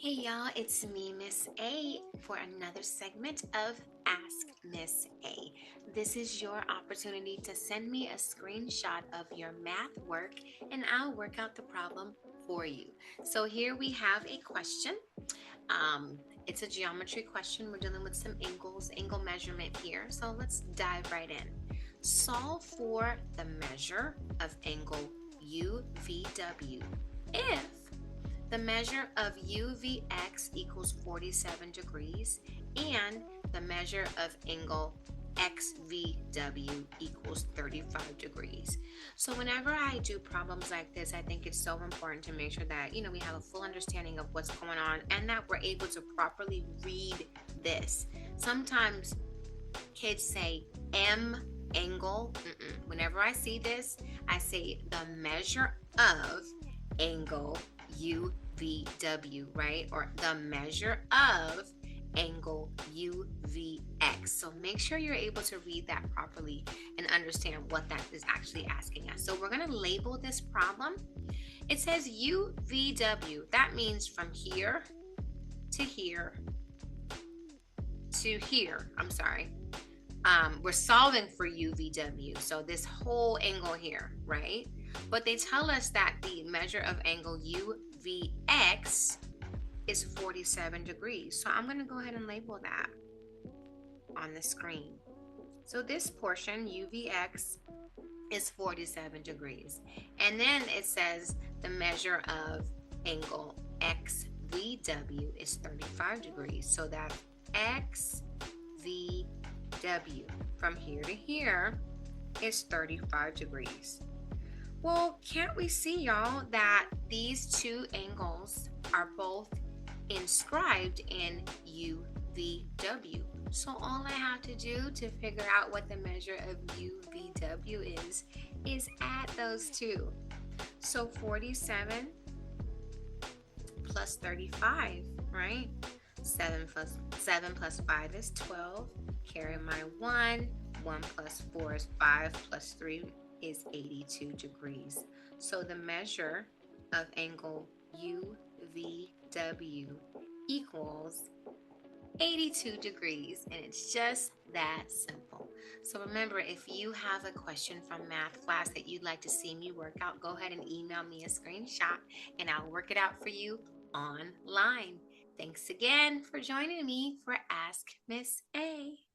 Hey y'all, it's me, Miss A, for another segment of Ask Miss A. This is your opportunity to send me a screenshot of your math work and I'll work out the problem for you. So here we have a question. It's a geometry question. We're dealing with some angles, angle measurement here. So let's dive right in. Solve for the measure of angle UVW if the measure of UVX equals 47 degrees and the measure of angle XVW equals 35 degrees. So whenever I do problems like this, I think it's so important to make sure that, we have a full understanding of what's going on and that we're able to properly read this. Sometimes kids say M angle. Whenever I see this, I say the measure of angle UVW, right? Or the measure of angle UVX. So make sure you're able to read that properly and understand what that is actually asking us. So we're going to label this problem. It says UVW. That means from here to here to here. We're solving for UVW. So this whole angle here, right? But they tell us that the measure of angle UVX is 47 degrees. So I'm going to go ahead and label that on the screen. So this portion, UVX, is 47 degrees. And then it says the measure of angle XVW is 35 degrees. So that XVW from here to here is 35 degrees. Well, can't we see, y'all, that these two angles are both inscribed in UVW? So all I have to do to figure out what the measure of UVW is add those two. So 47 plus 35, right? 7 plus 5 is 12. Carry my 1. 1 plus 4 is 5 plus 3 is 82 degrees. So the measure of angle UVW equals 82 degrees, and it's just that simple. So remember, if you have a question from math class that you'd like to see me work out, go ahead and email me a screenshot and I'll work it out for you online. Thanks again for joining me for Ask Miss A.